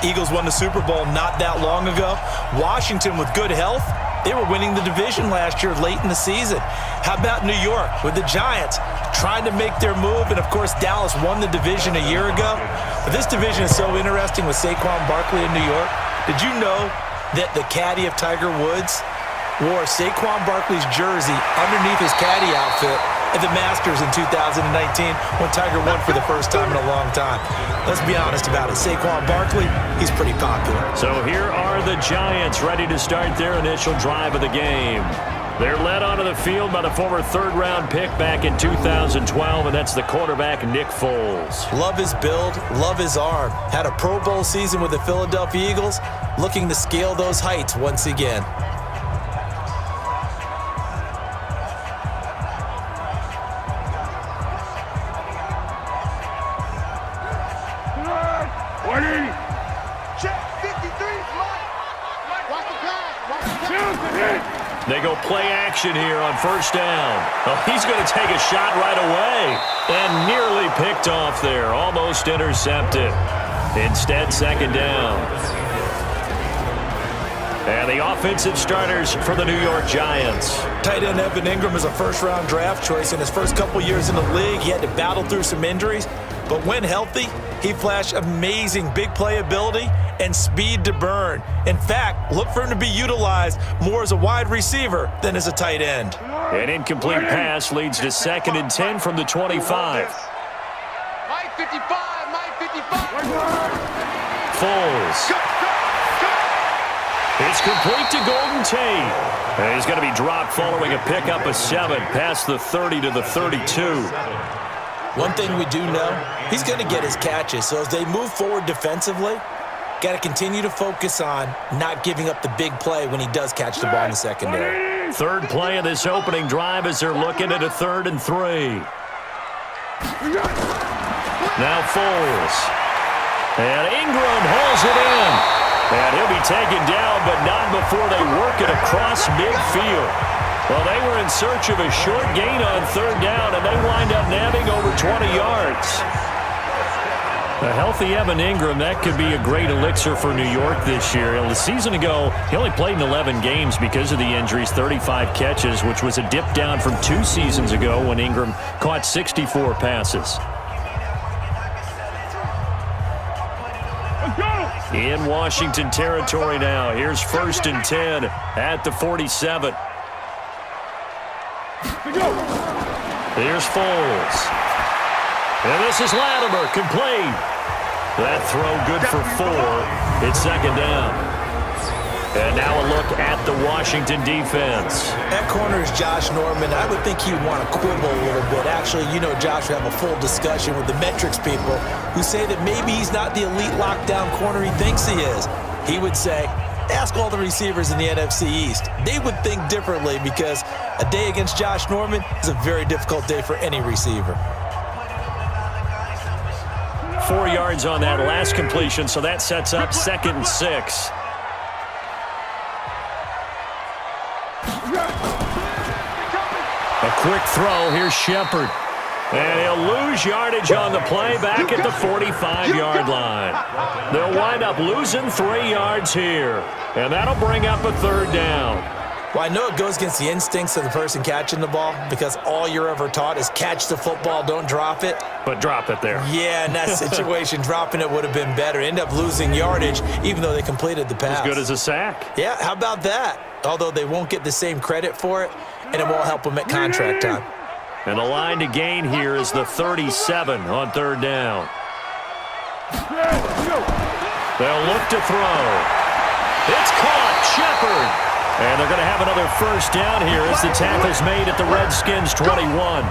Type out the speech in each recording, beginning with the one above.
Eagles won the Super Bowl not that long ago. Washington, with good health, they were winning the division last year late in the season. How about New York with the Giants trying to make their move? And, of course, Dallas won the division a year ago. But this division is so interesting with Saquon Barkley in New York. Did you know that the caddy of Tiger Woods wore Saquon Barkley's jersey underneath his caddy outfit at the Masters in 2019 when Tiger won for the first time in a long time? Let's be honest about it. Saquon Barkley, he's pretty popular. So here are the Giants ready to start their initial drive of the game. They're led onto the field by the former third-round pick back in 2012, and that's the quarterback, Nick Foles. Love his build, love his arm. Had a Pro Bowl season with the Philadelphia Eagles, looking to scale those heights once again. They go play action here on first down. Oh, he's going to take a shot right away. And nearly picked off there. Almost intercepted. Instead, second down. And the offensive starters for the New York Giants. Tight end Evan Ingram is a first-round draft choice. In his first couple years in the league, he had to battle through some injuries. But when healthy, he flashed amazing big play ability and speed to burn. In fact, look for him to be utilized more as a wide receiver than as a tight end. An incomplete pass leads to 2nd and 10 from the 25. Mike 55, Mike 55. Foles. It's complete to Golden Tate. And he's going to be dropped following a pickup of 7 past the 30 to the 32. One thing we do know, he's going to get his catches. So as they move forward defensively, got to continue to focus on not giving up the big play when he does catch the ball in the secondary. Third play of this opening drive as they're looking at a 3rd and 3. Now Foles. And Ingram hauls it in. And he'll be taken down, but not before they work it across midfield. Well, they were in search of a short gain on 3rd down, and they wind up nabbing over 20 yards. A healthy Evan Ingram, that could be a great elixir for New York this year. The season ago, he only played in 11 games because of the injuries, 35 catches, which was a dip down from 2 seasons ago when Ingram caught 64 passes. In Washington territory now. Here's 1st and 10 at the 47. Here's Foles. And this is Latimer, complete. That throw good for 4. It's 2nd down. And now a look at the Washington defense. That corner is Josh Norman. I would think he'd want to quibble a little bit. Actually, you know Josh would have a full discussion with the metrics people who say that maybe he's not the elite lockdown corner he thinks he is. He would say, ask all the receivers in the NFC East. They would think differently because a day against Josh Norman is a very difficult day for any receiver. 4 yards on that last completion, so that sets up 2nd and 6. A quick throw. Here's Shepard. And he'll lose yardage on the play back at the 45-yard line. They'll wind up losing 3 yards here. And that'll bring up a 3rd down. Well, I know it goes against the instincts of the person catching the ball because all you're ever taught is catch the football, don't drop it. But drop it there. Yeah, in that situation, dropping it would have been better. End up losing yardage even though they completed the pass. As good as a sack. Yeah, how about that? Although they won't get the same credit for it, and it won't help them at contract time. And the line to gain here is the 37 on 3rd down. They'll look to throw. It's caught. Shepard. And they're going to have another 1st down here as the tackle's made at the Redskins' 21.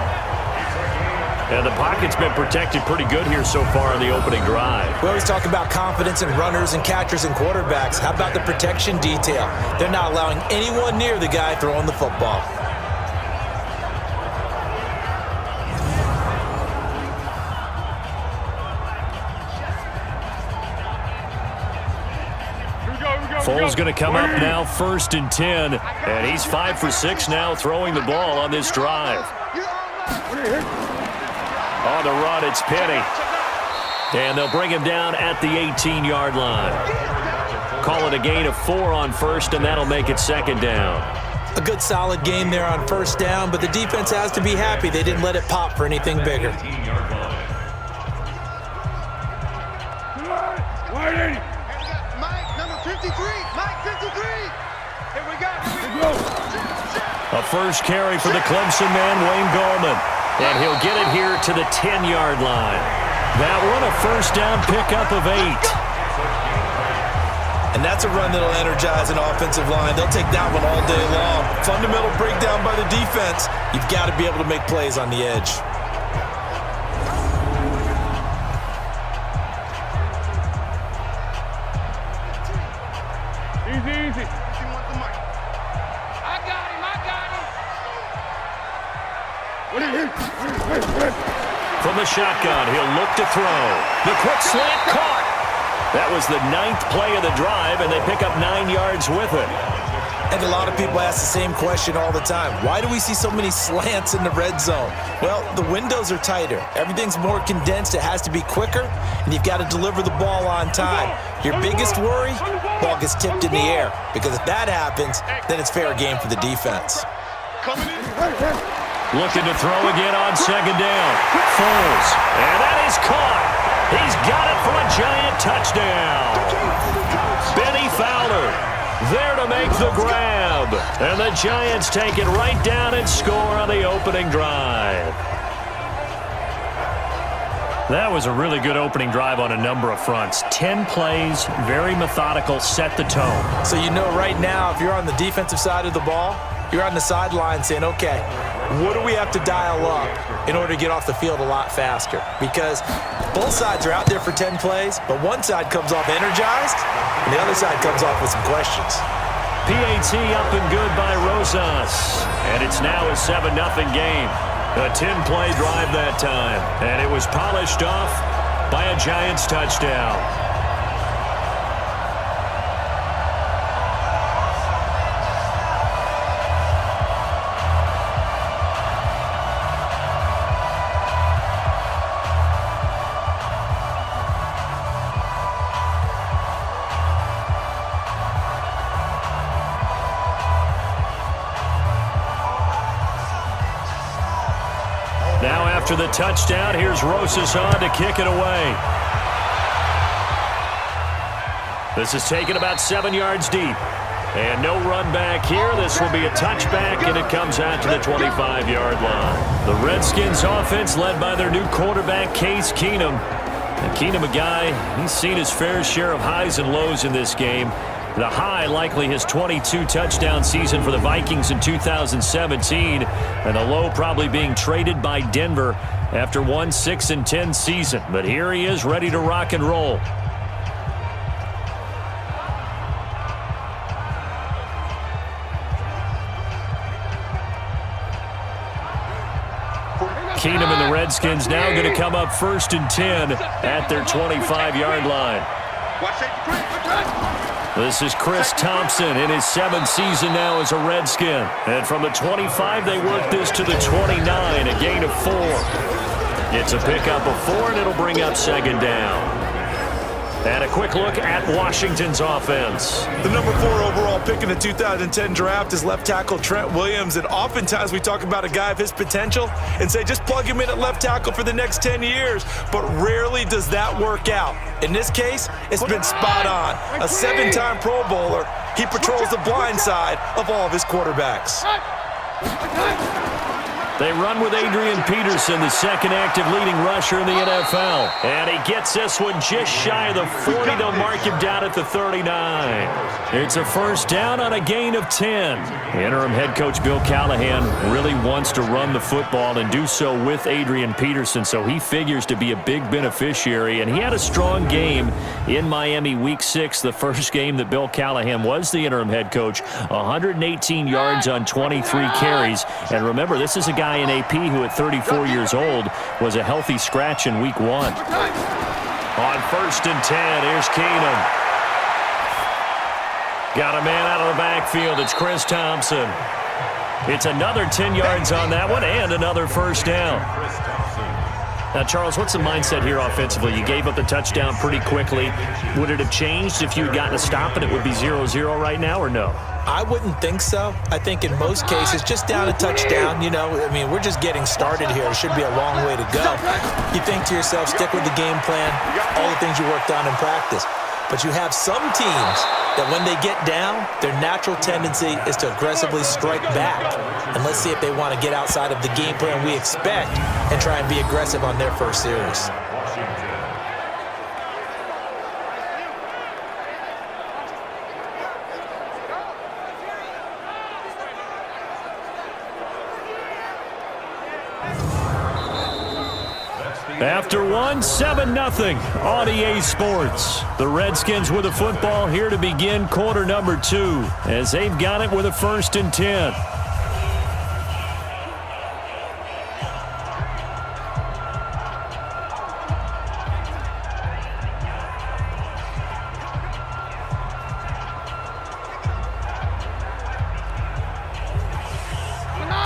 And the pocket's been protected pretty good here so far in the opening drive. We always talk about confidence in runners and catchers and quarterbacks. How about the protection detail? They're not allowing anyone near the guy throwing the football. Foles going to come up now, 1st and 10. And he's 5 for 6 now throwing the ball on this drive. On the run, it's Penny. And they'll bring him down at the 18-yard line. Call it a gain of 4 on first, and that'll make it second down. A good solid game there on first down, but the defense has to be happy they didn't let it pop for anything bigger. Mike, number 53. Mike, 53. Here we go. A first carry for the Clemson man, Wayne Gallman. And he'll get it here to the 10-yard line. That one a first down pickup of 8. And that's a run that'll energize an offensive line. They'll take that one all day long. Fundamental breakdown by the defense. You've got to be able to make plays on the edge. Easy. She wants the mic. I got him. From the shotgun, he'll look to throw. The quick slant caught. That was the 9th play of the drive, and they pick up 9 yards with it. And a lot of people ask the same question all the time. Why do we see so many slants in the red zone? Well, the windows are tighter. Everything's more condensed. It has to be quicker, and you've got to deliver the ball on time. Your biggest worry, ball gets tipped in the air, because if that happens, then it's fair game for the defense. Looking to throw again on second down. Foles, and that is caught. He's got it for a giant touchdown. Benny Fowler there to make the grab. And the Giants take it right down and score on the opening drive. That was a really good opening drive on a number of fronts. 10 plays, very methodical, set the tone. So you know right now, if you're on the defensive side of the ball, you're on the sideline saying, okay, what do we have to dial up in order to get off the field a lot faster? Because both sides are out there for 10 plays, but one side comes off energized, and the other side comes off with some questions. PAT up and good by Rosas. And it's now a 7-0 game. A 10-play drive that time. And it was polished off by a Giants touchdown. Now after the touchdown, here's Rosas on to kick it away. This is taken about 7 yards deep. And no run back here. This will be a touchback, and it comes out to the 25-yard line. The Redskins offense led by their new quarterback, Case Keenum. And Keenum, a guy, he's seen his fair share of highs and lows in this game. The high, likely his 22-touchdown season for the Vikings in 2017. And the low probably being traded by Denver after one 6-10 season. But here he is, ready to rock and roll. Keenum and the Redskins now going to come up 1st and 10 at their 25-yard line. This is Chris Thompson in his 7th season now as a Redskin. And from the 25, they work this to the 29, a gain of 4. It's a pickup of 4, and it'll bring up second down. And a quick look at Washington's offense. The number 4 overall pick in the 2010 draft is left tackle Trent Williams. And oftentimes we talk about a guy of his potential and say just plug him in at left tackle for the next 10 years. But rarely does that work out. In this case, it's been spot on. A 7-time Pro Bowler, he patrols the blind side of all of his quarterbacks. They run with Adrian Peterson, the second active leading rusher in the NFL. And he gets this one just shy of the 40. They'll mark him down at the 39. It's a first down on a gain of 10. Interim head coach Bill Callahan really wants to run the football and do so with Adrian Peterson, so he figures to be a big beneficiary. And he had a strong game in Miami Week 6, the first game that Bill Callahan was the interim head coach. 118 yards on 23 carries. And remember, this is a guy in AP who at 34 years old was a healthy scratch in week 1. On 1st and 10, here's Keenum. Got a man out of the backfield. It's Chris Thompson. It's another 10 yards on that one and another first down. Now, Charles, what's the mindset here offensively? You gave up the touchdown pretty quickly. Would it have changed if you had gotten a stop and it would be 0-0 right now, or no? I wouldn't think so. I think in most cases, just down a touchdown, we're just getting started here. It should be a long way to go. You think to yourself, stick with the game plan, all the things you worked on in practice. But you have some teams that when they get down, their natural tendency is to aggressively strike back. And let's see if they want to get outside of the game plan we expect and try and be aggressive on their first series. After one, 7-0 on EA Sports. The Redskins with the football here to begin quarter number 2 as they've got it with a 1st and 10.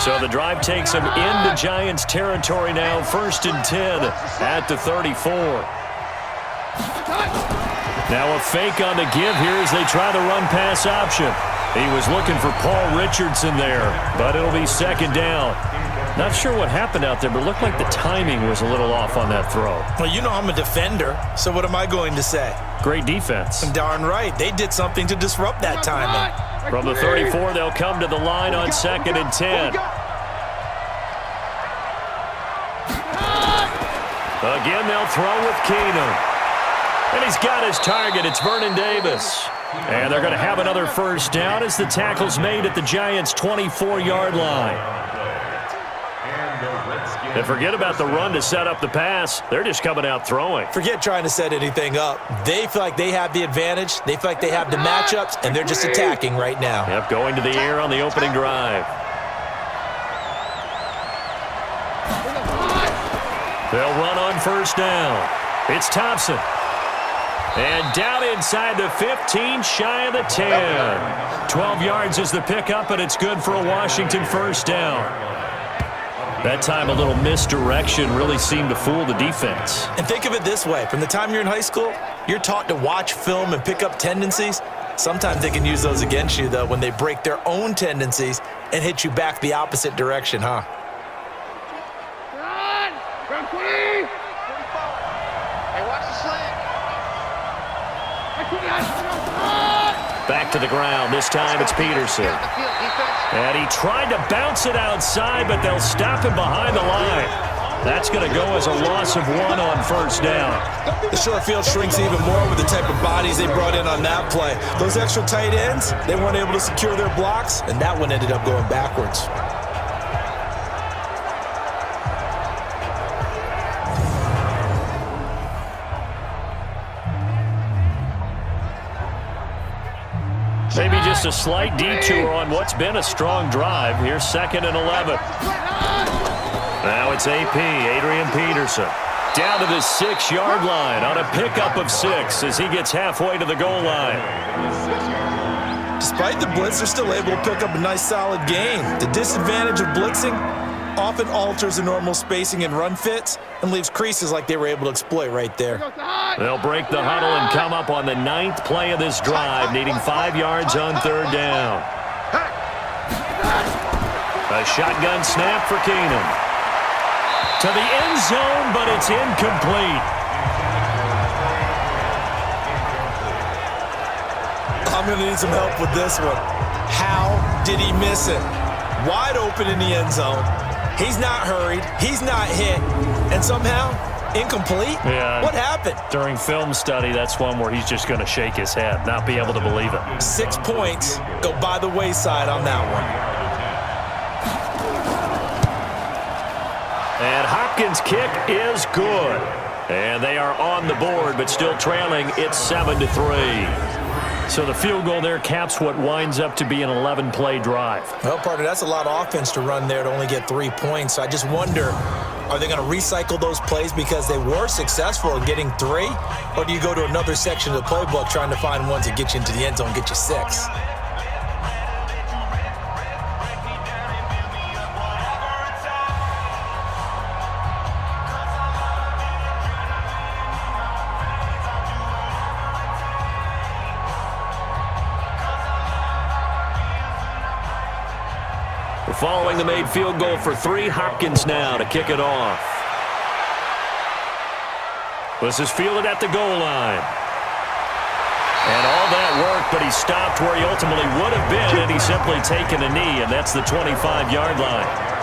So the drive takes them into Giants territory now. 1st and 10 at the 34. Now a fake on the give here as they try the run-pass option. He was looking for Paul Richardson there, but it'll be 2nd down. Not sure what happened out there, but it looked like the timing was a little off on that throw. Well, I'm a defender, so what am I going to say? Great defense. Darn right. They did something to disrupt that timing. From the 34, they'll come to the line on 2nd and 10. Again, they'll throw with Keenum. And he's got his target. It's Vernon Davis. And they're going to have another 1st down as the tackle's made at the Giants' 24-yard line. And forget about the run to set up the pass. They're just coming out throwing. Forget trying to set anything up. They feel like they have the advantage. They feel like they have the matchups, and they're just attacking right now. Yep, going to the air on the opening drive. They'll run on 1st down. It's Thompson. And down inside the 15, shy of the 10. 12 yards is the pickup, and it's good for a Washington 1st down. That time a little misdirection really seemed to fool the defense. And think of it this way. From the time you're in high school, you're taught to watch film and pick up tendencies. Sometimes they can use those against you, though, when they break their own tendencies and hit you back the opposite direction, huh? Back to the ground. This time it's Peterson. And he tried to bounce it outside, but they'll stop him behind the line. That's going to go as a loss of 1 on 1st down. The short field shrinks even more with the type of bodies they brought in on that play. Those extra tight ends, they weren't able to secure their blocks, and that one ended up going backwards. Maybe just a slight detour on what's been a strong drive. Here's 2nd and 11. Now it's AP, Adrian Peterson. Down to the 6-yard line on a pickup of 6 as he gets halfway to the goal line. Despite the blitz, they're still able to pick up a nice solid gain. The disadvantage of blitzing often alters the normal spacing and run fits and leaves creases like they were able to exploit right there. They'll break the huddle and come up on the 9th play of this drive, needing 5 yards on 3rd down. A shotgun snap for Keenum. To the end zone, but it's incomplete. I'm going to need some help with this one. How did he miss it? Wide open in the end zone. He's not hurried. He's not hit. And somehow, incomplete? Yeah. What happened? During film study, that's one where he's just going to shake his head, not be able to believe it. 6 points go by the wayside on that one. And Hopkins' kick is good. And they are on the board, but still trailing. It's 7-3. So the field goal there caps what winds up to be an 11-play drive. Well, partner, that's a lot of offense to run there to only get 3 points. I just wonder, are they going to recycle those plays because they were successful in getting 3? Or do you go to another section of the playbook trying to find ones that get you into the end zone and get you 6? Following the made field goal for 3, Hopkins now to kick it off. This is fielded at the goal line. And all that work, but he stopped where he ultimately would have been, and he's simply taken a knee, and that's the 25-yard line.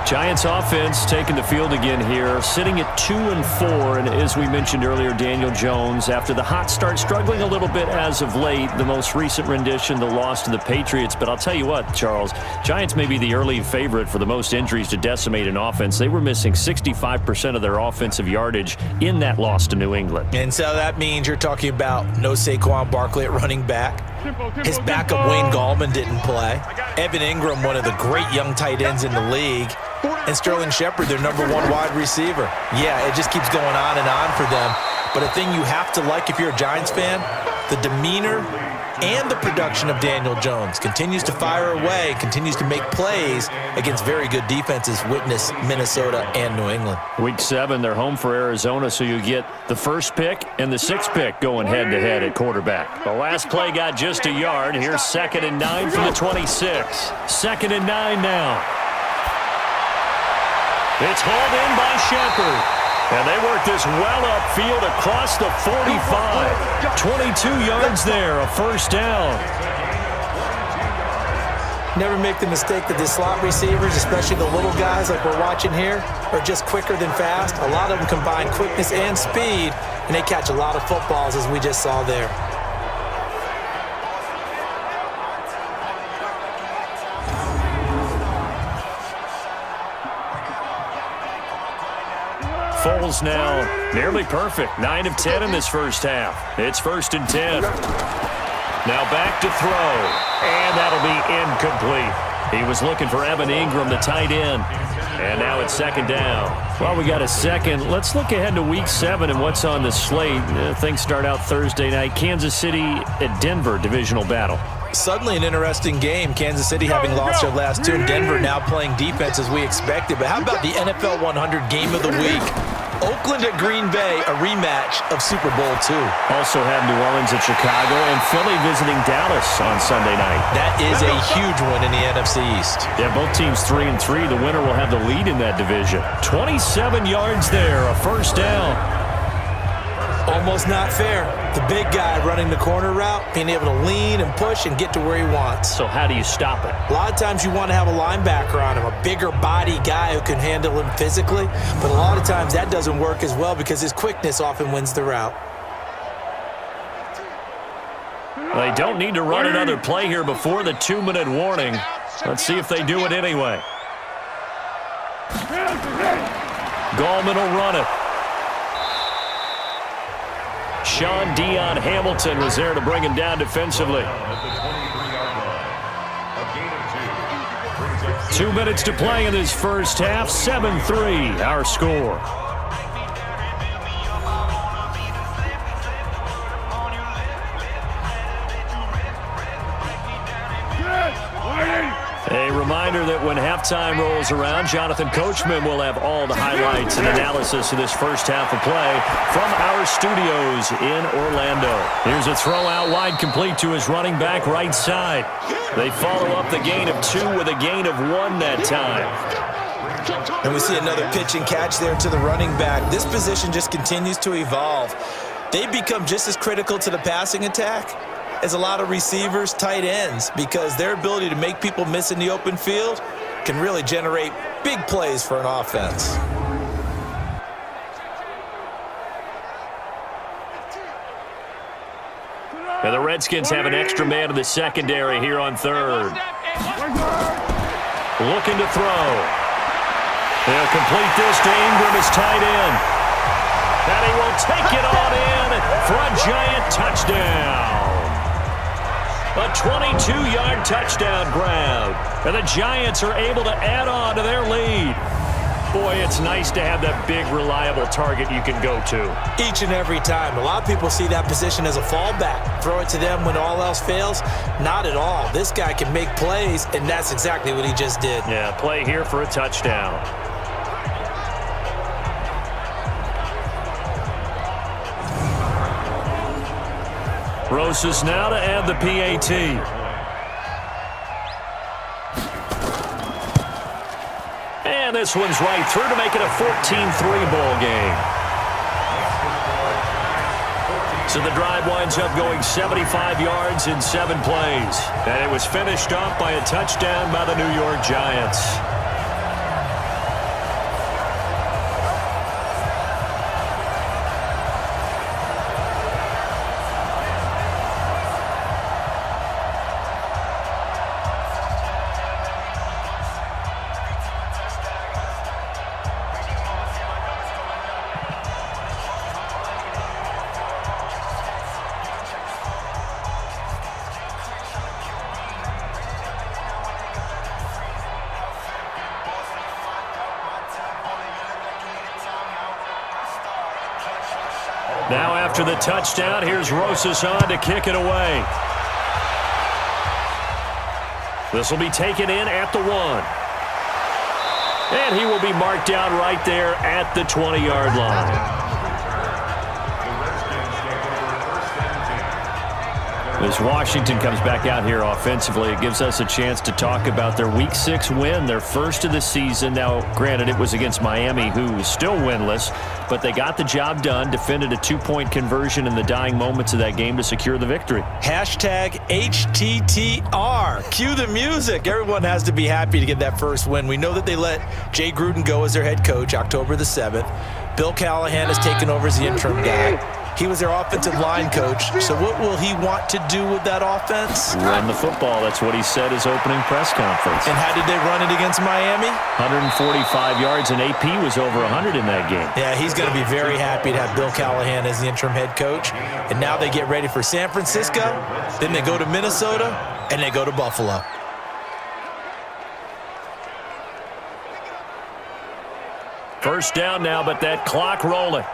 Giants offense taking the field again here, sitting at 2-4, and as we mentioned earlier, Daniel Jones, after the hot start, struggling a little bit as of late. The most recent rendition, the loss to the Patriots. But I'll tell you what, Charles, Giants may be the early favorite for the most injuries to decimate an offense. They were missing 65% of their offensive yardage in that loss to New England. And so that means you're talking about no Saquon Barkley at running back. His backup Wayne Gallman didn't play. Evan Ingram, one of the great young tight ends in the league. And Sterling Shepard, their #1 wide receiver. Yeah, it just keeps going on and on for them. But a thing you have to like if you're a Giants fan, the demeanor and the production of Daniel Jones. Continues to fire away, continues to make plays against very good defenses, witness Minnesota and New England. Week 7, they're home for Arizona, so you get the first pick and the 6th pick going head-to-head at quarterback. The last play got just a yard. Here's 2nd and 9 from the 26. 2nd and 9 now. It's hauled in by Shepard. And they work this well upfield across the 45. 22 yards there, a first down. Never make the mistake that the slot receivers, especially the little guys like we're watching here, are just quicker than fast. A lot of them combine quickness and speed, and they catch a lot of footballs, as we just saw there. Foles now nearly perfect. 9 of 10 in this first half. It's 1st and 10. Now back to throw. And that'll be incomplete. He was looking for Evan Ingram, the tight end. And now it's 2nd down. Well, we got a second. Let's look ahead to Week 7 and what's on the slate. Things start out Thursday night. Kansas City at Denver, divisional battle. Suddenly an interesting game. Kansas City having lost their last 2. Denver now playing defense as we expected. But how about the NFL 100 game of the week? Oakland at Green Bay, a rematch of Super Bowl II. Also have New Orleans at Chicago and Philly visiting Dallas on Sunday night. That is a huge one in the NFC East. Yeah, both teams 3-3. The winner will have the lead in that division. 27 yards there, a first down. Almost not fair. The big guy running the corner route, being able to lean and push and get to where he wants. So how do you stop it? A lot of times you want to have a linebacker on him, a bigger body guy who can handle him physically. But a lot of times that doesn't work as well because his quickness often wins the route. They don't need to run another play here before the 2-minute warning. Let's see if they do it anyway. Gallman will run it. Sean Dion Hamilton was there to bring him down defensively. 2 minutes to play in this first half. 7-3, our score. A reminder that when halftime rolls around, Jonathan Coachman will have all the highlights and analysis of this first half of play from our studios in Orlando. Here's a throw out wide, complete to his running back right side. They follow up the gain of 2 with a gain of 1 that time. And we see another pitch and catch there to the running back. This position just continues to evolve. They become just as critical to the passing attack as a lot of receivers, tight ends, because their ability to make people miss in the open field can really generate big plays for an offense. Now the Redskins have an extra man in the secondary here on 3rd. Looking to throw. They'll complete this to Ingram, his tight end. And he will take it on in for a giant touchdown. A 22-yard touchdown grab. And the Giants are able to add on to their lead. Boy, it's nice to have that big, reliable target you can go to. Each and every time. A lot of people see that position as a fallback. Throw it to them when all else fails. Not at all. This guy can make plays, and that's exactly what he just did. Yeah, play here for a touchdown. Rosas now to add the PAT. this one's right through to make it a 14-3 ball game. So the drive winds up going 75 yards in 7 plays. And it was finished off by a touchdown by the New York Giants. Now after the touchdown, here's Rosas on to kick it away. This will be taken in at the 1. And he will be marked down right there at the 20-yard line. As Washington comes back out here offensively, it gives us a chance to talk about their Week 6 win, their first of the season. Now, granted, it was against Miami, who is still winless, but they got the job done, defended a 2-point conversion in the dying moments of that game to secure the victory. Hashtag HTTR. Cue the music. Everyone has to be happy to get that first win. We know that they let Jay Gruden go as their head coach October the 7th. Bill Callahan has taken over as the interim guy. He was their offensive line coach. So what will he want to do with that offense? Run the football. That's what he said his opening press conference. And how did they run it against Miami? 145 yards, and AP was over 100 in that game. Yeah, he's going to be very happy to have Bill Callahan as the interim head coach. And now they get ready for San Francisco. Then they go to Minnesota, and they go to Buffalo. First down now, but that clock rolling.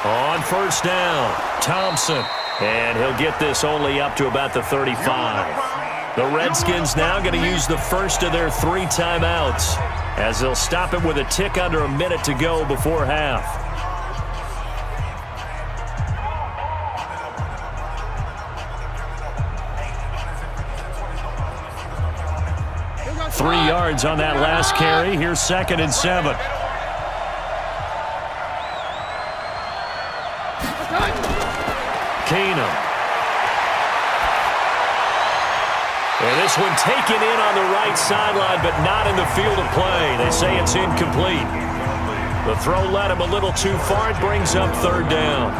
On first down, Thompson. And he'll get this only up to about the 35. The Redskins now going to use the first of their 3 timeouts as they'll stop it with a tick under a minute to go before half. Three yards on that last carry. Here's 2nd and 7. Keenum. And this one taken in on the right sideline, but not in the field of play. They say it's incomplete. The throw led him a little too far. It brings up 3rd down.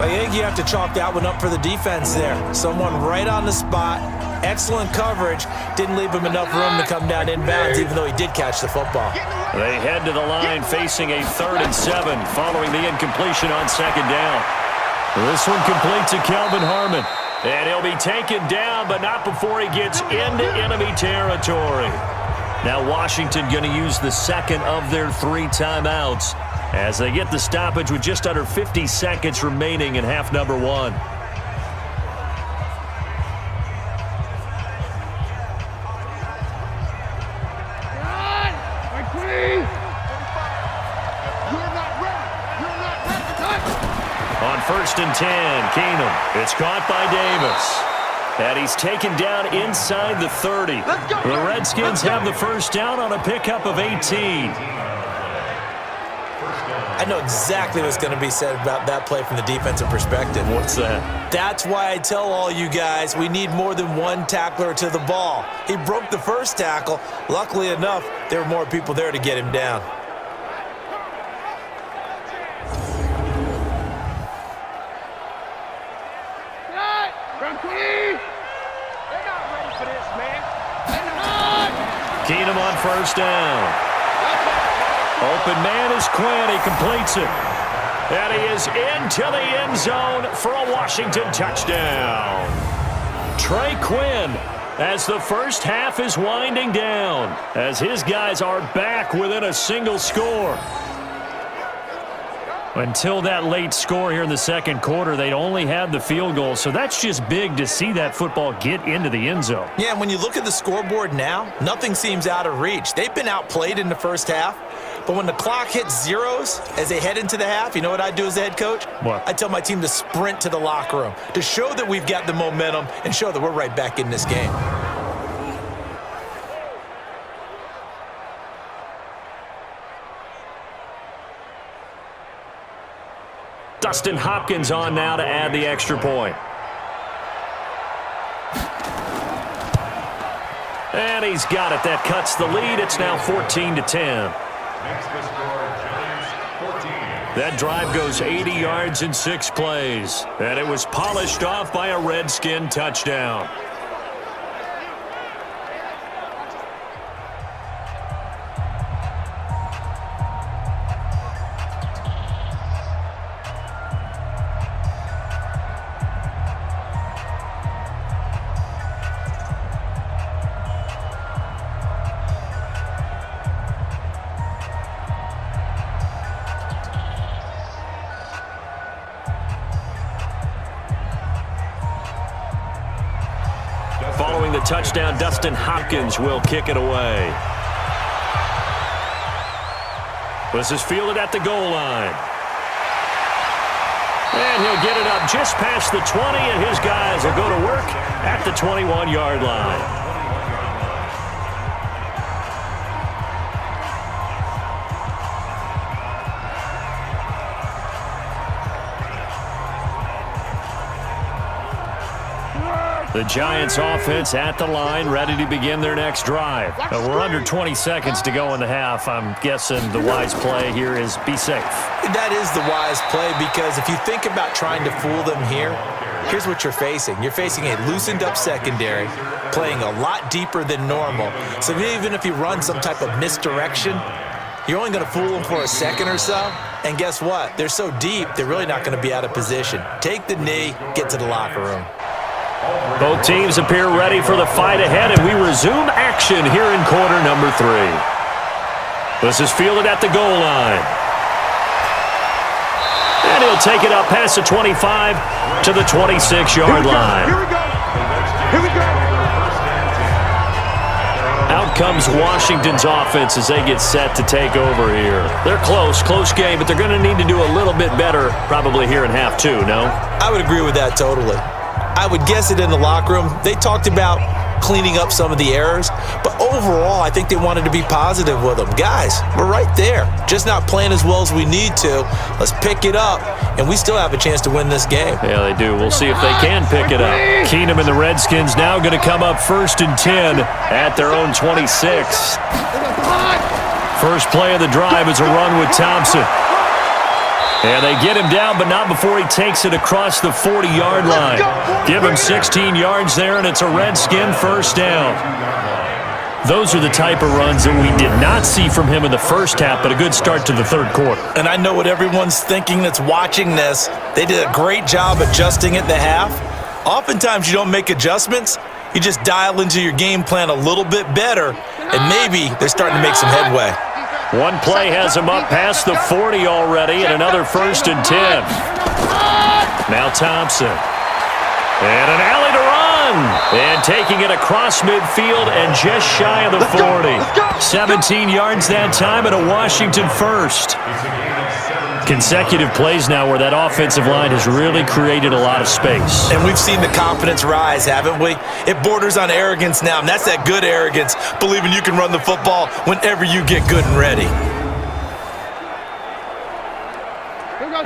I think you have to chalk that one up for the defense there. Someone right on the spot. Excellent coverage. Didn't leave him enough room to come down inbounds, even though he did catch the football. They head to the line facing a 3rd and 7 following the incompletion on 2nd down. This one complete to Kelvin Harmon. And he'll be taken down, but not before he gets into enemy territory. Now Washington going to use the 2nd of their 3 timeouts as they get the stoppage with just under 50 seconds remaining in half number 1. On 1st and 10, Keenum. It's caught by Davis. And he's taken down inside the 30. The Redskins have the first down on a pickup of 18. I know exactly what's going to be said about that play from the defensive perspective. What's that? That's why I tell all you guys we need more than one tackler to the ball. He broke the first tackle. Luckily enough, there were more people there to get him down. Keenum on first down. Open man is Quinn. He completes it. And he is into the end zone for a Washington touchdown. Trey Quinn, as the first half is winding down, as his guys are back within a single score. Until that late score here in the second quarter, they'd only had the field goal, so that's just big to see that football get into the end zone. Yeah, and when you look at the scoreboard now, nothing seems out of reach. They've been outplayed in the first half, but when the clock hits zeros as they head into the half, you know what I do as the head coach? What? I tell my team to sprint to the locker room to show that we've got the momentum and show that we're right back in this game. Dustin Hopkins on now to add the extra point. And he's got it. That cuts the lead. It's now 14-10. That drive goes 80 yards in 6 plays. And it was polished off by a Redskin touchdown. Following the touchdown, Dustin Hopkins will kick it away. This is fielded at the goal line. And he'll get it up just past the 20, and his guys will go to work at the 21-yard line. The Giants offense at the line, ready to begin their next drive. We're under 20 seconds to go in the half. I'm guessing the wise play here is be safe. That is the wise play, because if you think about trying to fool them here, here's what you're facing. You're facing a loosened up secondary, playing a lot deeper than normal. So even if you run some type of misdirection, you're only going to fool them for a second or so. And guess what? They're so deep, they're really not going to be out of position. Take the knee, get to the locker room. Both teams appear ready for the fight ahead, and we resume action here in quarter number 3. This is fielded at the goal line. And he'll take it up past the 25 to the 26-yard line. Here we go. Here we go. Out comes Washington's offense as they get set to take over here. They're close game, but they're going to need to do a little bit better probably here in half 2, no? I would agree with that totally. I would guess it in the locker room. They talked about cleaning up some of the errors, but overall, I think they wanted to be positive with them. Guys, we're right there. Just not playing as well as we need to. Let's pick it up, and we still have a chance to win this game. Yeah, they do. We'll see if they can pick it up. Keenum and the Redskins now going to come up 1st and 10 at their own 26. First play of the drive is a run with Thompson. And they get him down, but not before he takes it across the 40-yard line. Give him 16 yards there, and it's a Redskin first down. Those are the type of runs that we did not see from him in the first half, but a good start to the third quarter. And I know what everyone's thinking that's watching this. They did a great job adjusting at the half. Oftentimes you don't make adjustments. You just dial into your game plan a little bit better, and maybe they're starting to make some headway. One play has him up past the 40 already, and another 1st and 10. Now Thompson. And an alley to run. And taking it across midfield and just shy of the 40. 17 yards that time and a Washington first. Consecutive plays now where that offensive line has really created a lot of space. And we've seen the confidence rise, haven't we? It borders on arrogance now, and that's that good arrogance, believing you can run the football whenever you get good and ready.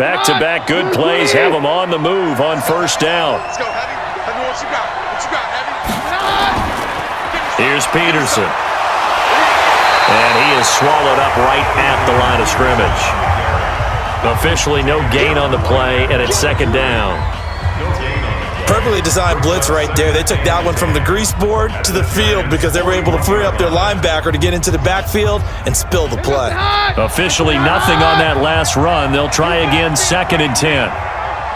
Back-to-back good plays have them on the move on first down. Let's go, Heavy. Heavy, what you got? What you got, Heavy? Here's Peterson. And he is swallowed up right at the line of scrimmage. Officially no gain on the play, and it's 2nd down. Perfectly designed blitz right there. They took that one from the grease board to the field because they were able to free up their linebacker to get into the backfield and spill the play. Officially nothing on that last run. They'll try again, 2nd and 10.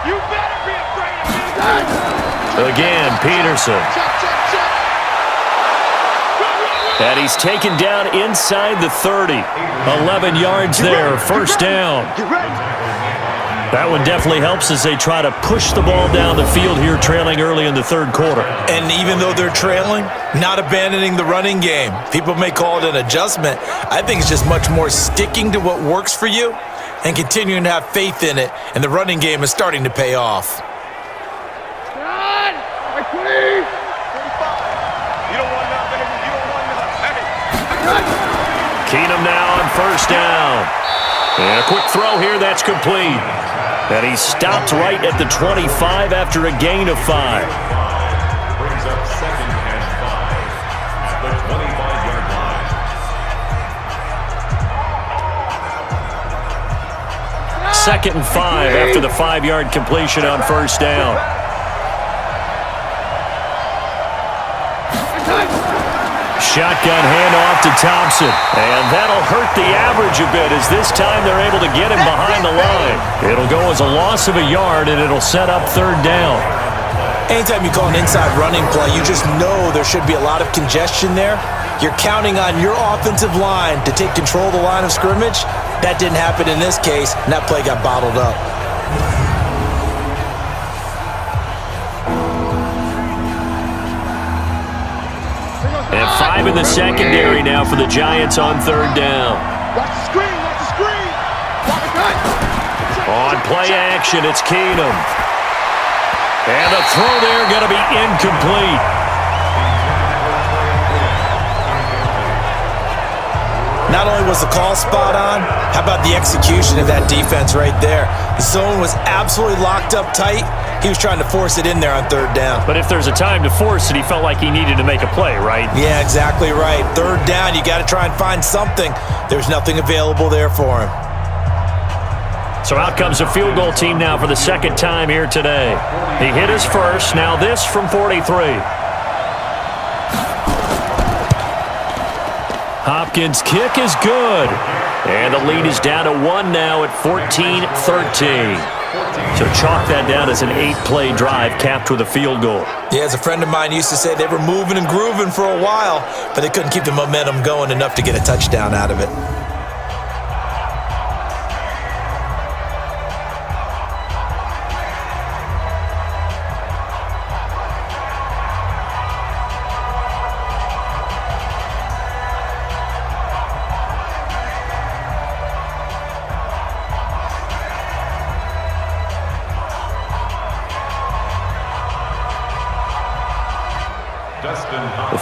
You better be afraid of Again, Peterson. And he's taken down inside the 30. 11 yards there, first down. That one definitely helps as they try to push the ball down the field here, trailing early in the third quarter. And even though they're trailing, not abandoning the running game. People may call it an adjustment. I think it's just much more sticking to what works for you and continuing to have faith in it. And the running game is starting to pay off. Keenum now on first down. And a quick throw here, that's complete. And he stopped right at the 25 after a gain of 5. Brings up second and 5 at the 25-yard line. Second and 5 after the 5-yard completion on first down. Shotgun handoff to Thompson. And that'll hurt the average a bit as this time they're able to get him behind the line. It'll go as a loss of a yard, and it'll set up third down. Anytime you call an inside running play, you just know there should be a lot of congestion there. You're counting on your offensive line to take control of the line of scrimmage. That didn't happen in this case, and that play got bottled up. And 5 in the secondary now for the Giants on third down. Watch the screen, watch the screen. Watch the gun. On play action, it's Keenum. And the throw there going to be incomplete. Not only was the call spot on, how about the execution of that defense right there? The zone was absolutely locked up tight. He was trying to force it in there on third down. But if there's a time to force it, he felt like he needed to make a play, right? Yeah, exactly right. Third down, you got to try and find something. There's nothing available there for him. So out comes a field goal team now for the second time here today. He hit his first, now this from 43. Hopkins' kick is good. And the lead is down to 1 now at 14-13. So chalk that down as an 8-play drive capped with a field goal. Yeah, as a friend of mine used to say, they were moving and grooving for a while, but they couldn't keep the momentum going enough to get a touchdown out of it.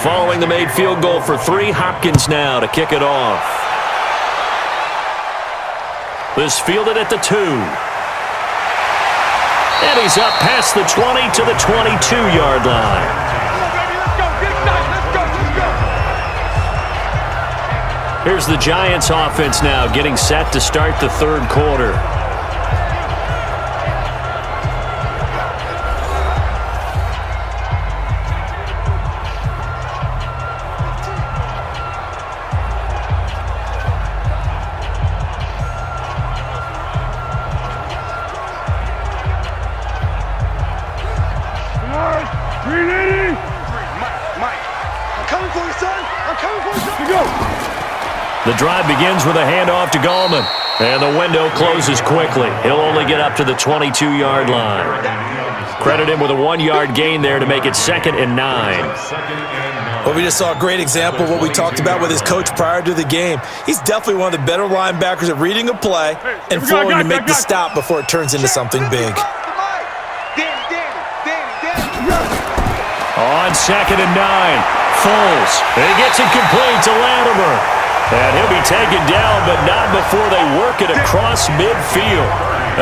Following the made field goal for 3, Hopkins now to kick it off. This fielded at the 2. And he's up past the 20 to the 22-yard line. Here's the Giants offense now getting set to start the third quarter. The drive begins with a handoff to Gallman. And the window closes quickly. He'll only get up to the 22-yard line. Credit him with a 1-yard gain there to make it 2nd and 9. Well, we just saw a great example of what we talked about with his coach prior to the game. He's definitely one of the better linebackers at reading a play and flowing to make the stop before it turns into something big. On 2nd and 9, Foles. He gets it complete to Latimer. And he'll be taken down, but not before they work it across midfield.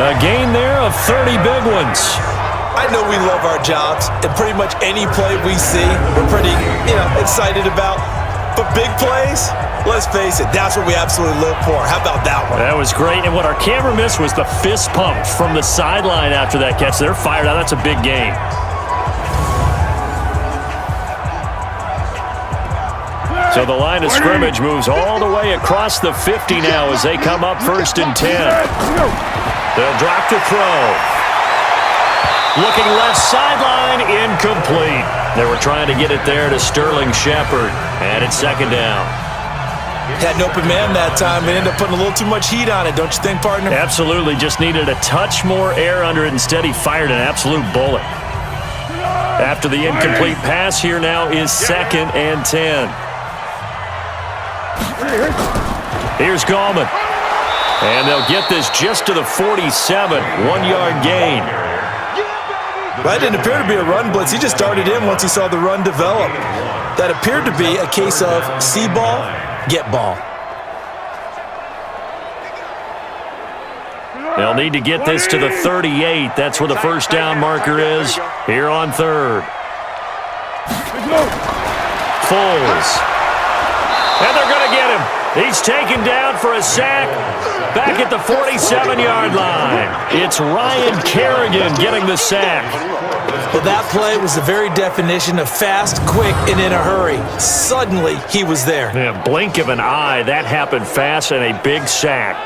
A gain there of 30 big ones. I know we love our jobs, and pretty much any play we see, we're pretty, excited about. But big plays, let's face it, that's what we absolutely live for. How about that one? That was great, and what our camera missed was the fist pump from the sideline after that catch. They're fired out. That's a big gain. So the line of scrimmage moves all the way across the 50 now as they come up 1st and 10. They'll drop the throw. Looking left sideline, incomplete. They were trying to get it there to Sterling Shepard, and it's 2nd down. Had an open man that time and ended up putting a little too much heat on it, don't you think, partner? Absolutely, just needed a touch more air under it. Instead, he fired an absolute bullet. After the incomplete pass, here now is 2nd and 10. Here's Gallman. And they'll get this just to the 47, 1-yard gain. That didn't appear to be a run blitz. He just darted in once he saw the run develop. That appeared to be a case of see ball, get ball. They'll need to get this to the 38. That's where the first down marker is here on third. Foles. And they're going to get him. He's taken down for a sack back at the 47-yard line. It's Ryan Kerrigan getting the sack. Well, that play was the very definition of fast, quick, and in a hurry. Suddenly, he was there. Yeah, blink of an eye. That happened fast and a big sack.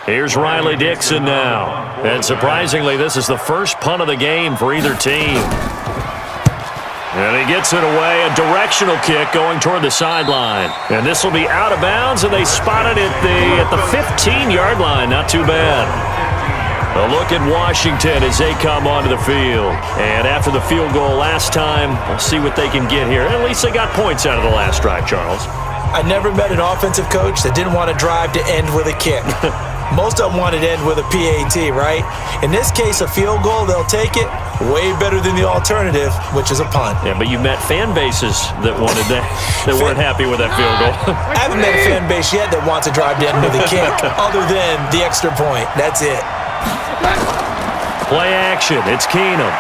Here's Riley Dixon now. And surprisingly, this is the first punt of the game for either team. And he gets it away, a directional kick going toward the sideline. And this will be out of bounds, and they spot it at the 15-yard line. Not too bad. A look at Washington as they come onto the field. And after the field goal last time, we'll see what they can get here. At least they got points out of the last drive, Charles. I never met an offensive coach that didn't want to drive to end with a kick. Most of them wanted to end with a PAT, right? In this case, a field goal, they'll take it. Way better than the alternative, which is a punt. Yeah, but you met fan bases that wanted that, that weren't happy with that field goal. I haven't met a fan base yet that wants to drive to end with a kick, other than the extra point. That's it. Play action. It's Keenum.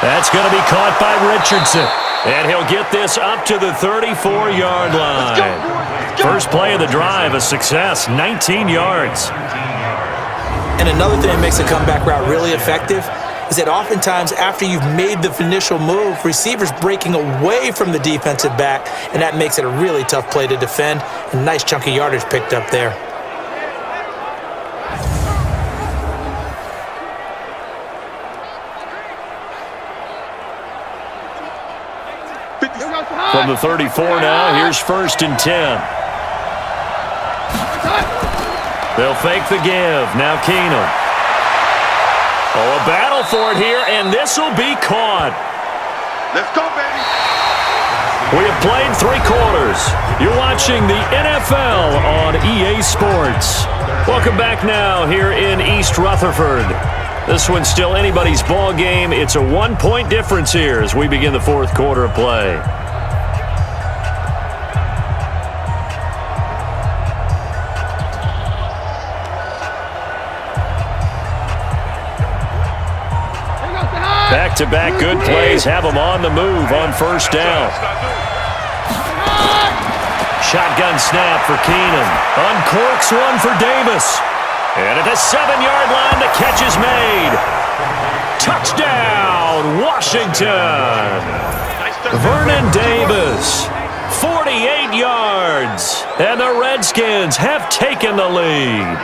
That's going to be caught by Richardson. And he'll get this up to the 34-yard line. First play of the drive, a success, 19 yards. And another thing that makes a comeback route really effective is that oftentimes after you've made the initial move, receivers breaking away from the defensive back, and that makes it a really tough play to defend. A nice chunk of yardage picked up there. From the 34 now, here's 1st and 10. They'll fake the give. Now Keenum. Oh, a battle for it here, and this will be caught. Let's go, baby. We have played 3 quarters. You're watching the NFL on EA Sports. Welcome back now here in East Rutherford. This one's still anybody's ball game. It's a 1-point difference here as we begin the 4th quarter of play. Back-to-back good plays have them on the move on 1st down. Shotgun snap for Keenum. Uncorks one for Davis. And at the 7-yard line, the catch is made. Touchdown, Washington. Vernon Davis, 48 yards. And the Redskins have taken the lead.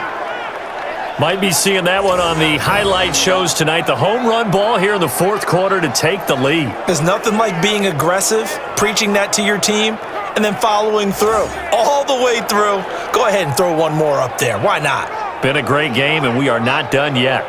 Might be seeing that one on the highlight shows tonight. The home run ball here in the 4th quarter to take the lead. There's nothing like being aggressive, preaching that to your team, and then following through. All the way through. Go ahead and throw one more up there. Why not? Been a great game, and we are not done yet.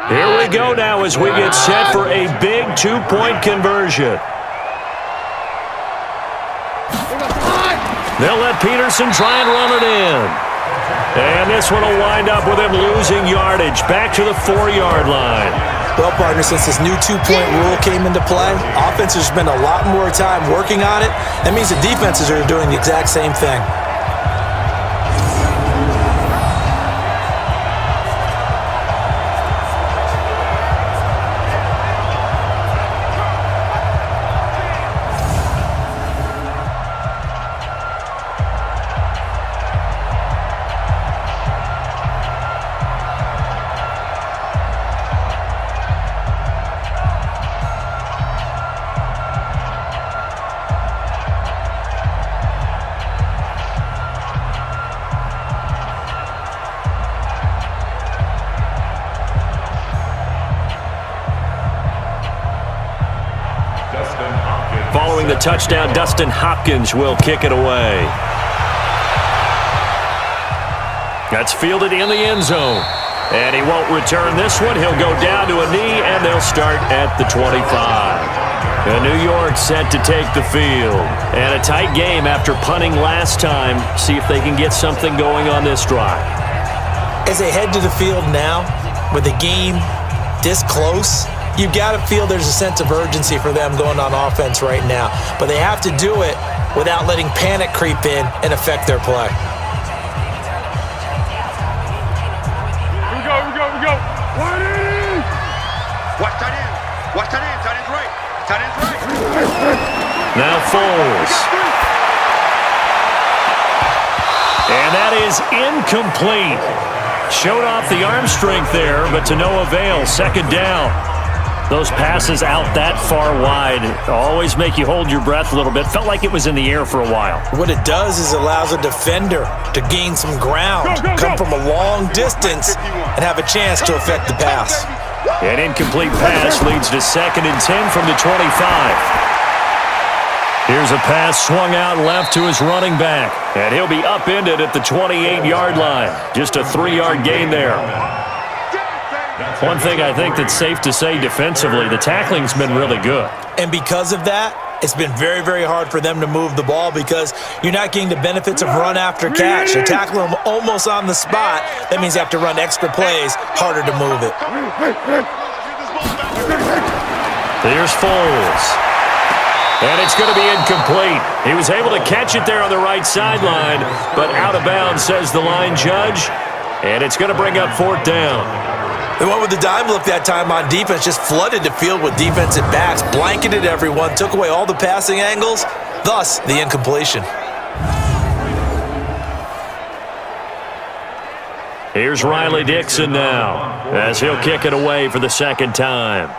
Here we go now as we get set for a big 2-point conversion. They'll let Peterson try and run it in. And this one will wind up with him losing yardage back to the 4-yard line. Well, partner, since this new 2-point rule came into play, offenses spend a lot more time working on it. That means the defenses are doing the exact same thing. Following the touchdown, Dustin Hopkins will kick it away. That's fielded in the end zone. And he won't return this one. He'll go down to a knee, and they'll start at the 25. And New York set to take the field. And a tight game after punting last time. See if they can get something going on this drive. As they head to the field now, with the game this close, you've got to feel there's a sense of urgency for them going on offense right now. But they have to do it without letting panic creep in and affect their play. We go. Watch tight end. Watch tight end. Tight end's right. Tight end's right. Now Foles. And that is incomplete. Showed off the arm strength there, but to no avail. Second down. Those passes out that far wide always make you hold your breath a little bit. Felt like it was in the air for a while. What it does is it allows a defender to gain some ground, come from a long distance, and have a chance to affect the pass. An incomplete pass leads to 2nd and 10 from the 25. Here's a pass swung out left to his running back, and he'll be upended at the 28-yard line. Just a 3-yard gain there. One thing I think that's safe to say defensively, the tackling's been really good. And because of that, it's been very, very hard for them to move the ball because you're not getting the benefits of run after catch. You tackle them almost on the spot. That means you have to run extra plays, harder to move it. There's Foles. And it's going to be incomplete. He was able to catch it there on the right sideline, but out of bounds, says the line judge. And it's going to bring up 4th down. They went with the dime look that time on defense, just flooded the field with defensive backs, blanketed everyone, took away all the passing angles, thus the incompletion. Here's Riley Dixon now, as he'll kick it away for the 2nd time.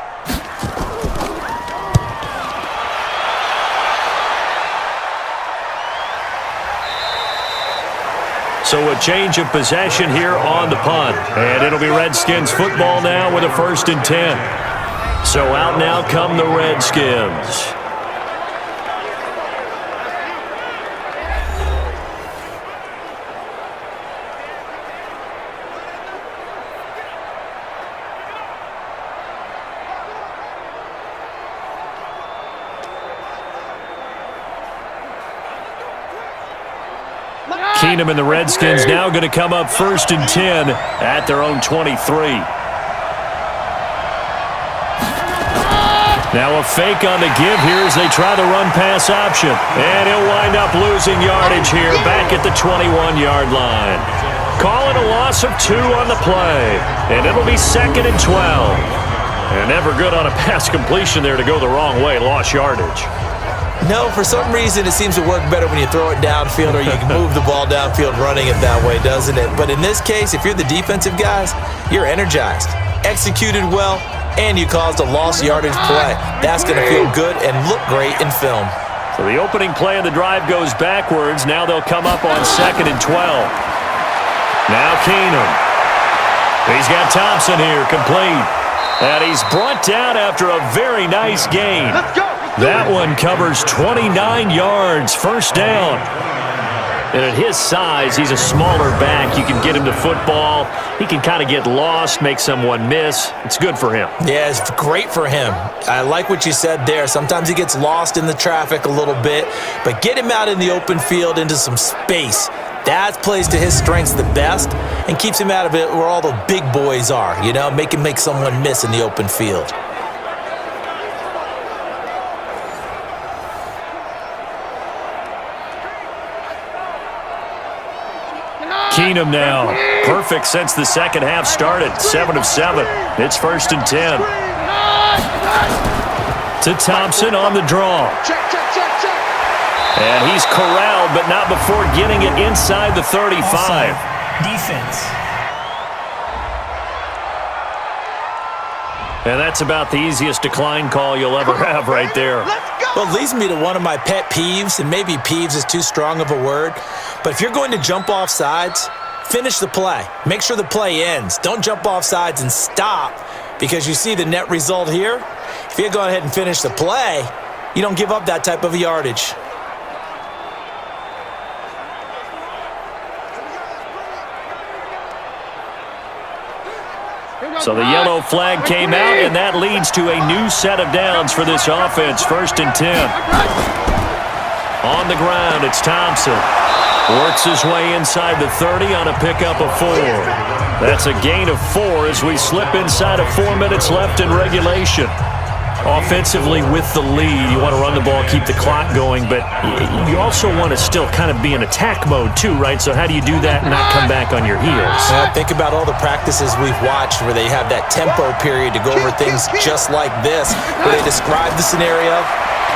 So a change of possession here on the punt. And it'll be Redskins football now with a 1st and 10. So out now come the Redskins. Keenum and the Redskins now going to come up 1st and 10 at their own 23. Now a fake on the give here as they try the run-pass option. And he'll wind up losing yardage here back at the 21-yard line. Call it a loss of 2 on the play. And it'll be 2nd and 12. And never good on a pass completion there to go the wrong way. Lost yardage. No, for some reason it seems to work better when you throw it downfield or you can move the ball downfield running it that way, doesn't it? But in this case, if you're the defensive guys, you're energized, executed well, and you caused a lost yardage play. That's going to feel good and look great in film. So the opening play of the drive goes backwards. Now they'll come up on 2nd and 12. Now Keenum. He's got Thompson here, complete. And he's brought down after a very nice gain. Let's go. That one covers 29 yards, 1st down. And at his size, he's a smaller back. You can get him to football. He can kind of get lost, make someone miss. It's good for him. Yeah, it's great for him. I like what you said there. Sometimes he gets lost in the traffic a little bit, but get him out in the open field into some space. That plays to his strengths the best and keeps him out of it where all the big boys are, you know, make him make someone miss in the open field. Keenum now. Perfect since the 2nd half started. 7 of 7. It's 1st and 10. To Thompson on the draw. And he's corralled, but not before getting it inside the 35. Defense. And that's about the easiest decline call you'll ever have right there. Well, it leads me to one of my pet peeves, and maybe peeves is too strong of a word, but if you're going to jump off sides, finish the play. Make sure the play ends. Don't jump off sides and stop because you see the net result here. If you go ahead and finish the play, you don't give up that type of yardage. So the yellow flag came out, and that leads to a new set of downs for this offense. 1st and 10. On the ground, it's Thompson. Works his way inside the 30 on a pickup of 4. That's a gain of 4 as we slip inside of 4 minutes left in regulation. Offensively with the lead, you want to run the ball, keep the clock going, but you also want to still kind of be in attack mode too, right? So how do you do that and not come back on your heels? Think about all the practices we've watched where they have that tempo period to go over things just like this, where they describe the scenario,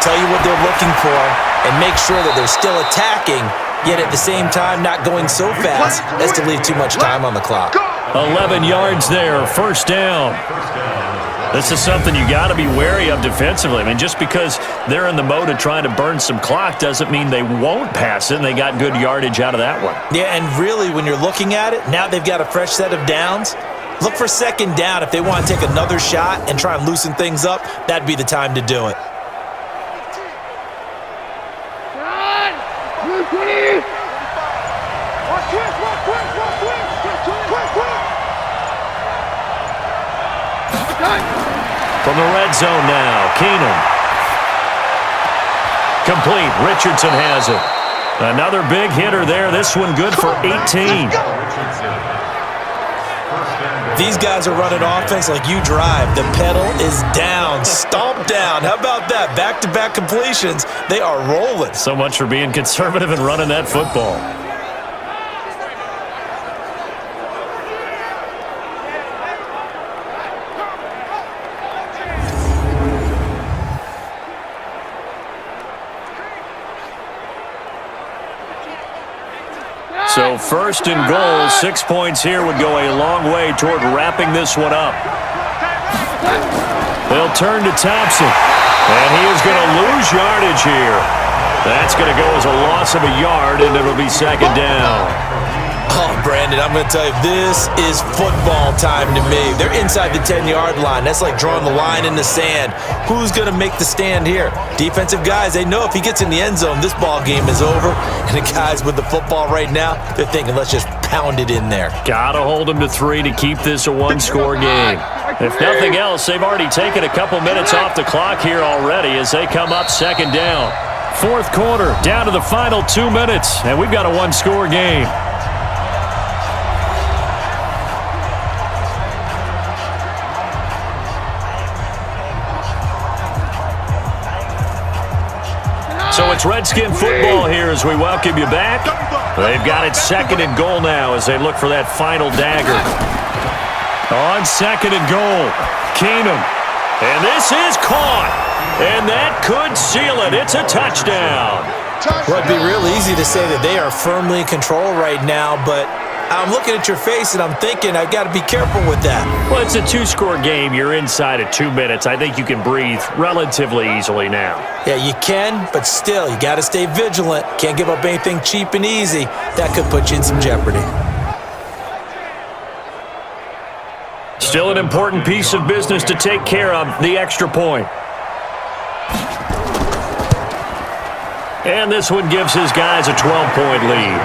tell you what they're looking for, and make sure that they're still attacking, yet at the same time not going so fast as to leave too much time on the clock. 11 yards there, 1st down. This is something you got to be wary of defensively. I mean, just because they're in the mode of trying to burn some clock doesn't mean they won't pass it, and they got good yardage out of that one. Yeah, and really, when you're looking at it, now they've got a fresh set of downs. Look for 2nd down. If they want to take another shot and try and loosen things up, that'd be the time to do it. From the red zone now, Keenum. Complete. Richardson has it. Another big hitter there. This one good for 18. These guys are running offense like you drive. The pedal is down, stomp down. How about that? Back-to-back completions. They are rolling. So much for being conservative and running that football. So 1st and goal, 6 points here would go a long way toward wrapping this one up. They'll turn to Thompson, and he is going to lose yardage here. That's going to go as a loss of a yard, and it'll be 2nd down. Oh, Brandon, I'm going to tell you, this is football time to me. They're inside the 10-yard line. That's like drawing the line in the sand. Who's going to make the stand here? Defensive guys, they know if he gets in the end zone, this ball game is over. And the guys with the football right now, they're thinking, let's just pound it in there. Got to hold them to 3 to keep this a one-score game. If nothing else, they've already taken a couple minutes off the clock here already as they come up 2nd down. 4th quarter, down to the final 2 minutes, and we've got a one-score game. So it's Redskin football here as we welcome you back. They've got it 2nd and goal now as they look for that final dagger. On 2nd and goal, Keenum. And this is caught. And that could seal it. It's a touchdown. Well, it'd be real easy to say that they are firmly in control right now, but I'm looking at your face and I'm thinking I've got to be careful with that. Well, it's a 2-score game. You're inside of 2 minutes. I think you can breathe relatively easily now. Yeah, you can, but still, you got to stay vigilant. Can't give up anything cheap and easy. That could put you in some jeopardy. Still an important piece of business to take care of, the extra point. And this one gives his guys a 12-point lead.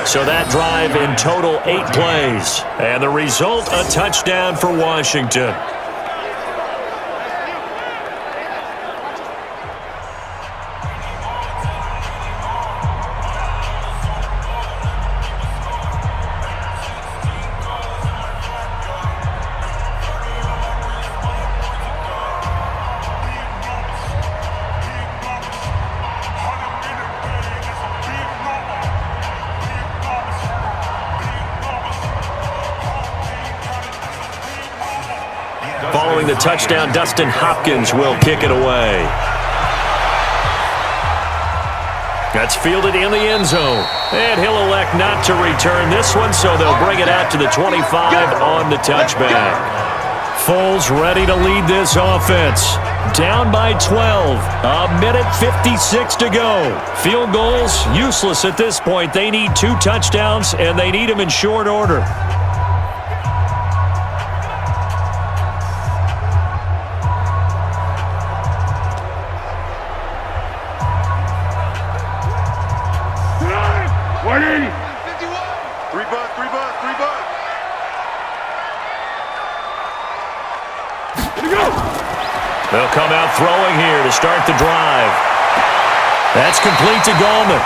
So that drive in total 8 plays. And the result, a touchdown for Washington. Following the touchdown, Dustin Hopkins will kick it away. That's fielded in the end zone. And he'll elect not to return this one, so they'll bring it out to the 25 on the touchback. Foles ready to lead this offense. Down by 12. A minute 56 to go. Field goals, useless at this point. They need 2 touchdowns, and they need them in short order. Three bucks. They'll come out throwing here to start the drive. That's complete to Gallman.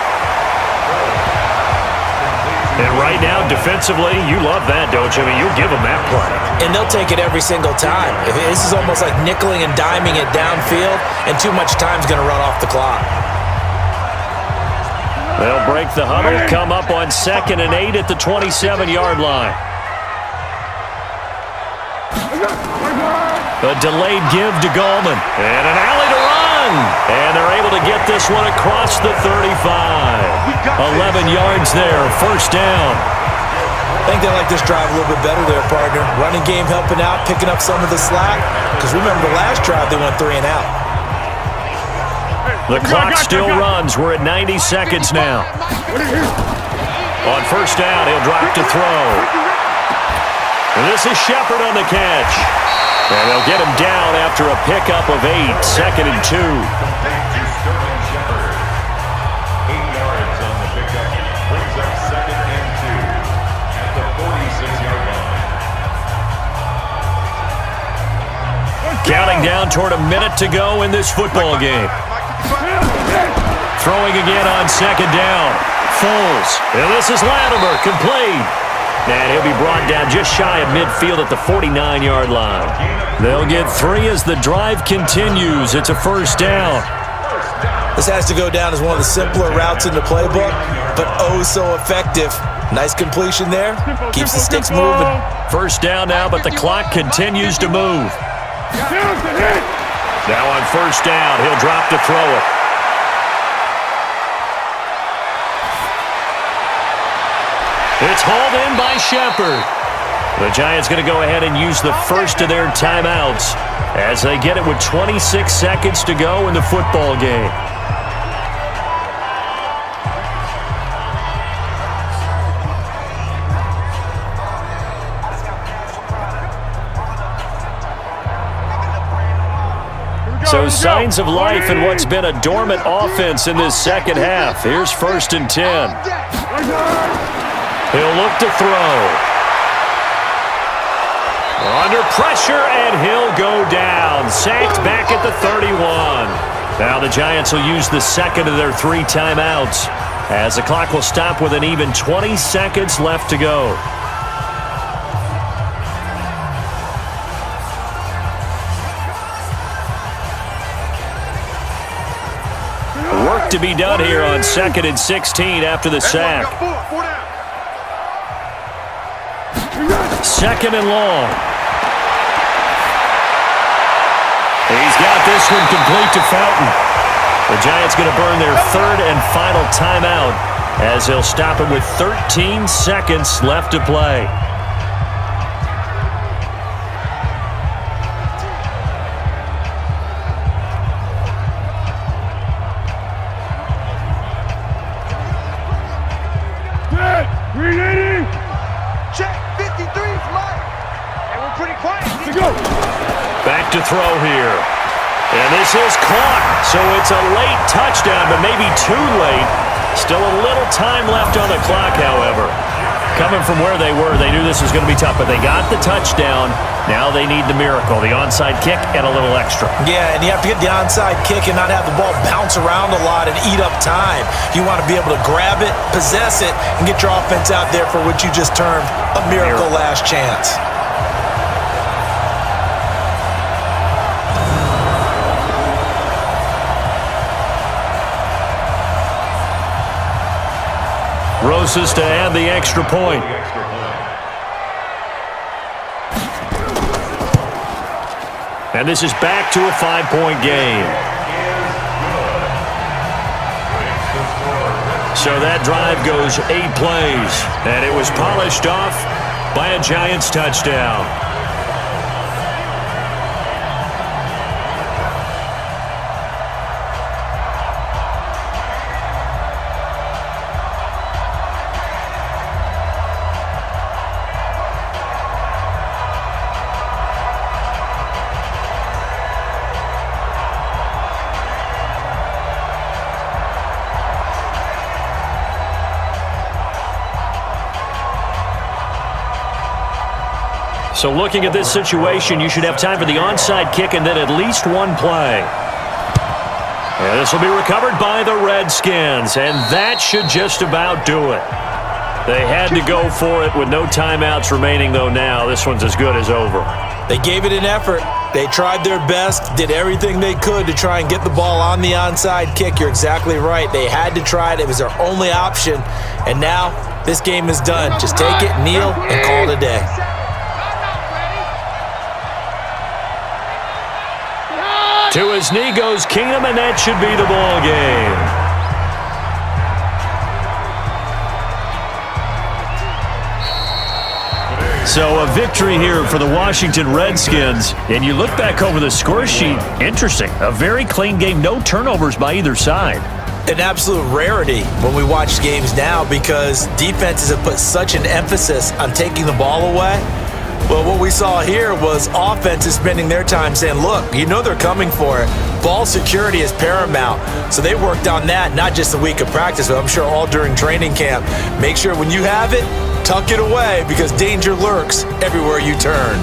And right now, defensively, you love that, don't you? I mean, you'll give them that play. And they'll take it every single time. This is almost like nickeling and diming it downfield, and too much time's going to run off the clock. They'll break the huddle, come up on 2nd and 8 at the 27-yard line. A delayed give to Gallman. And an alley to run. And they're able to get this one across the 35. 11 yards there, first down. I think they like this drive a little bit better there, partner. Running game helping out, picking up some of the slack. Because remember the last drive, they went 3 and out. The clock still runs. We're at 90 seconds now. On first down, he'll drop to throw. And this is Shepard on the catch. And they'll get him down after a pickup of 8, 2nd and 2. 8 yards on the pickup. Brings up 2nd and 2 at the 46-yard line. Counting down toward a minute to go in this football game. Throwing again on 2nd down. Foles. And this is Latimer, complete. And he'll be brought down just shy of midfield at the 49-yard line. They'll get 3 as the drive continues. It's a first down. This has to go down as one of the simpler routes in the playbook, but oh so effective. Nice completion there. Keeps the sticks moving. First down now, but the clock continues to move. Now on first down, he'll drop to throw it. It's hauled in by Shepard. The Giants going to go ahead and use the first of their timeouts as they get it with 26 seconds to go in the football game. So signs of life in what's been a dormant offense in this second half. Here's 1st and 10. He'll look to throw. Under pressure, and he'll go down. Sacked back at the 31. Now the Giants will use the second of their 3 timeouts as the clock will stop with an even 20 seconds left to go. Work to be done here on 2nd and 16 after the sack. 2nd and long. He's got this one complete to Fountain. The Giants going to burn their 3rd and final timeout as they'll stop it with 13 seconds left to play. Check, 53's mine. And we're pretty quiet. Back to throw here. And this is caught. So it's a late touchdown, but maybe too late. Still a little time left on the clock, however. Coming from where they were, they knew this was going to be tough, but they got the touchdown. Now they need the miracle, the onside kick and a little extra. Yeah, and you have to get the onside kick and not have the ball bounce around a lot and eat up time. You want to be able to grab it, possess it, and get your offense out there for what you just termed a miracle last chance. Rosas to add the extra point. And this is back to a 5-point game. So that drive goes 8 plays, and it was polished off by a Giants touchdown. So looking at this situation, you should have time for the onside kick and then at least one play. And this will be recovered by the Redskins, and that should just about do it. They had to go for it with no timeouts remaining, though now. This one's as good as over. They gave it an effort. They tried their best, did everything they could to try and get the ball on the onside kick. You're exactly right. They had to try it. It was their only option. And now this game is done. Just take it, kneel, and call it a day. To his knee goes Keenum, and that should be the ball game. So a victory here for the Washington Redskins. And you look back over the score sheet, interesting. A very clean game, no turnovers by either side. An absolute rarity when we watch games now because defenses have put such an emphasis on taking the ball away. Well, what we saw here was offenses spending their time saying, look, you know they're coming for it. Ball security is paramount. So they worked on that, not just a week of practice, but I'm sure all during training camp. Make sure when you have it, tuck it away because danger lurks everywhere you turn.